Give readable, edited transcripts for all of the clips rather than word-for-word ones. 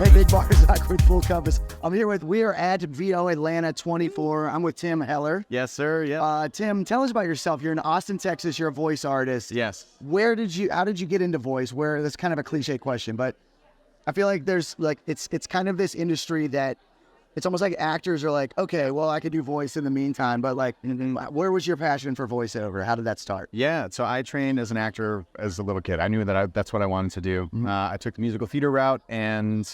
Nick Marzock with Full Compass. We are at VO Atlanta 24. I'm with Tim Heller. Yes, sir. Yeah. Tim, tell us about yourself. You're in Austin, Texas. You're a voice artist. Yes. How did you get into voice? That's kind of a cliche question, but I feel like it's kind of this industry that it's almost like actors are like, okay, well, I could do voice in the meantime, but where was your passion for voiceover? How did that start? Yeah. So I trained as an actor as a little kid. I knew that that's what I wanted to do. I took the musical theater route and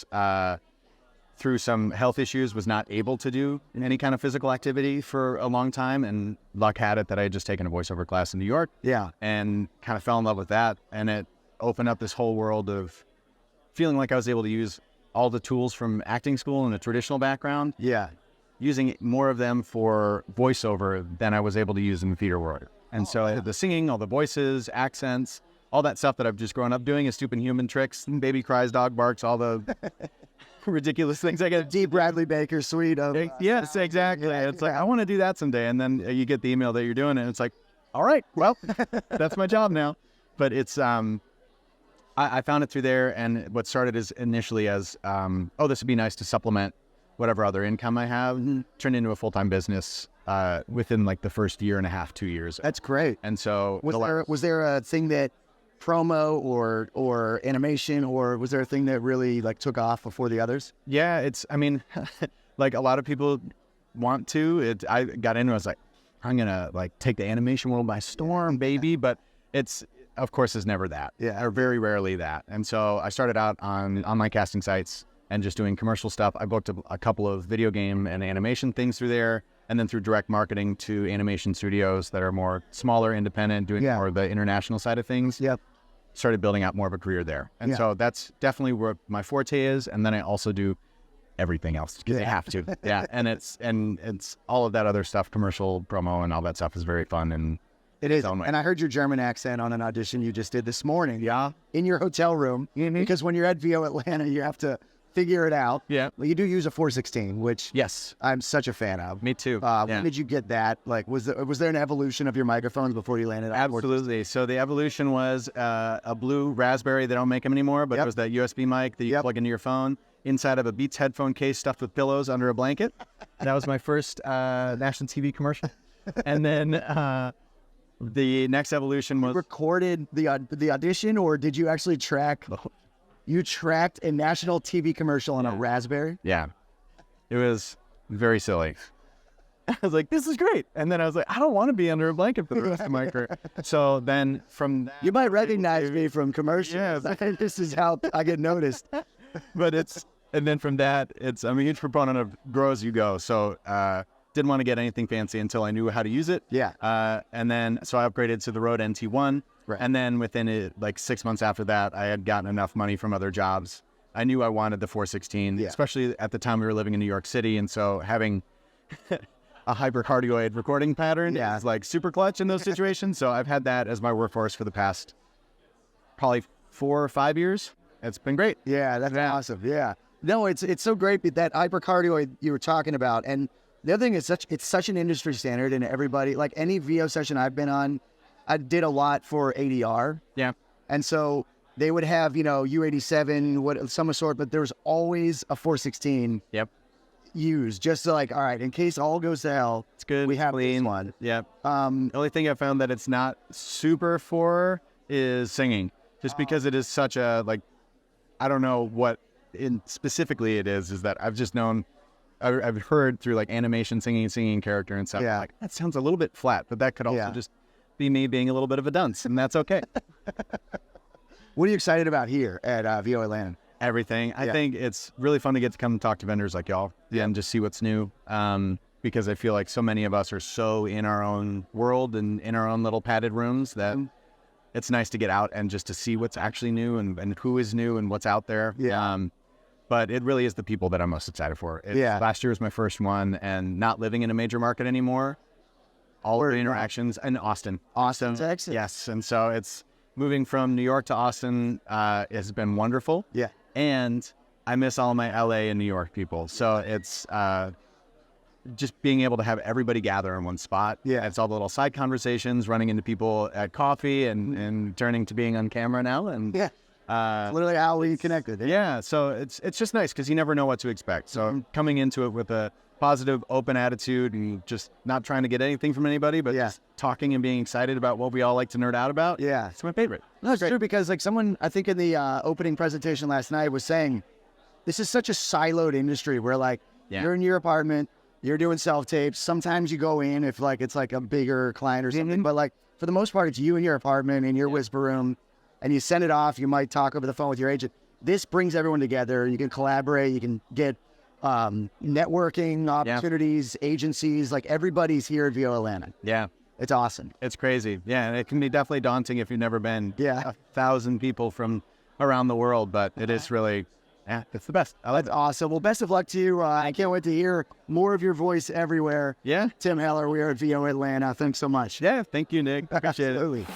through some health issues was not able to do any kind of physical activity for a long time. And luck had it that I had just taken a voiceover class in New York. Yeah. And kind of fell in love with that. And it opened up this whole world of feeling like I was able to use all the tools from acting school and a traditional background. Yeah. Using more of them for voiceover than I was able to use in the theater world. And I had the singing, all the voices, accents, all that stuff that I've just grown up doing is stupid human tricks. Baby cries, dog barks, all the ridiculous things I get. D. Bradley Baker suite of... yes, exactly. It's like, I want to do that someday. And then you get the email that you're doing it. And it's like, all right, well, that's my job now. But it's... I found it through there, and what started as initially as, this would be nice to supplement whatever other income I have, turned into a full-time business within like the first year and a half, 2 years. That's great. And so... Was there a thing that promo or animation, or was there a thing that really took off before the others? Yeah, like a lot of people want to. I got into it, I was like, I'm going to take the animation world by storm, baby, but it's... Of course, is never that, or very rarely that. And so I started out on online casting sites and just doing commercial stuff. I booked a couple of video game and animation things through there, and then through direct marketing to animation studios that are more smaller, independent, doing more of the international side of things. Yep. Started building out more of a career there. And so that's definitely where my forte is. And then I also do everything else because I have to. Yeah. And it's all of that other stuff, commercial promo and all that stuff is very fun. And it is. And I heard your German accent on an audition you just did this morning. Yeah. In your hotel room. Mm-hmm. Because when you're at VO Atlanta, you have to figure it out. Yeah. Well, you do use a 416, which I'm such a fan of. Me too. When did you get that? Was there an evolution of your microphones before you landed on Absolutely. So the evolution was a blue Raspberry. They don't make them anymore, but it was that USB mic that you plug into your phone inside of a Beats headphone case stuffed with pillows under a blanket. That was my first national TV commercial. And then... the next evolution was... You recorded the audition, or did you actually track... You tracked a national TV commercial on a Raspberry? Yeah. It was very silly. I was like, this is great. And then I was like, I don't want to be under a blanket for the rest of my career. So then from that... You might recognize me from commercials. Yeah. This is how I get noticed. But and then from that, I'm a huge proponent of grow as you go. So... didn't want to get anything fancy until I knew how to use it. Yeah. And then, so I upgraded to the Rode NT1. Right. And then within 6 months after that, I had gotten enough money from other jobs. I knew I wanted the 416, especially at the time we were living in New York City. And so having a hypercardioid recording pattern is super clutch in those situations. So I've had that as my workhorse for the past probably 4 or 5 years. It's been great. Yeah, that's awesome. Yeah. No, it's so great that hypercardioid you were talking about. And the other thing is it's such an industry standard, and everybody, any VO session I've been on, I did a lot for ADR. Yeah. And so they would have, U87, some sort, but there was always a 416 used just to all right, in case all goes to hell, it's good. We have clean. This one. Yeah. The only thing I found that it's not super for is singing, just because it is such a, I don't know what specifically it is that I've just known, I've heard through animation, singing character and stuff. Yeah. That sounds a little bit flat, but that could also just be me being a little bit of a dunce, and that's okay. What are you excited about here at VO Atlanta? Everything. I think it's really fun to get to come and talk to vendors like y'all and just see what's new. Because I feel like so many of us are so in our own world and in our own little padded rooms that it's nice to get out and just to see what's actually new and who is new and what's out there. Yeah. But it really is the people that I'm most excited for. Last year was my first one, and not living in a major market anymore, all of the interactions in Austin. Austin, Texas. Yes, and so it's moving from New York to Austin has been wonderful. Yeah. And I miss all my LA and New York people. So it's just being able to have everybody gather in one spot. Yeah. It's all the little side conversations, running into people at coffee and turning to being on camera now. And Literally how we connected. Yeah, so it's just nice because you never know what to expect. So coming into it with a positive, open attitude and just not trying to get anything from anybody, but just talking and being excited about what we all like to nerd out about. Yeah, it's my favorite. No, it's true because like someone I think in the opening presentation last night was saying, this is such a siloed industry where like you're in your apartment, you're doing self-tapes. Sometimes you go in if like it's like a bigger client or something, but like for the most part, it's you in your apartment in your whisper room, and you send it off. You might talk over the phone with your agent. This brings everyone together. You can collaborate. You can get networking opportunities, agencies. Like everybody's here at VO Atlanta. Yeah. It's awesome. It's crazy. Yeah, and it can be definitely daunting if you've never been 1,000 people from around the world, but it is really, it's the best. That's awesome. Well, best of luck to you. I can't wait to hear more of your voice everywhere. Yeah. Tim Heller, we are at VO Atlanta. Thanks so much. Yeah, thank you, Nick. Appreciate it. Absolutely.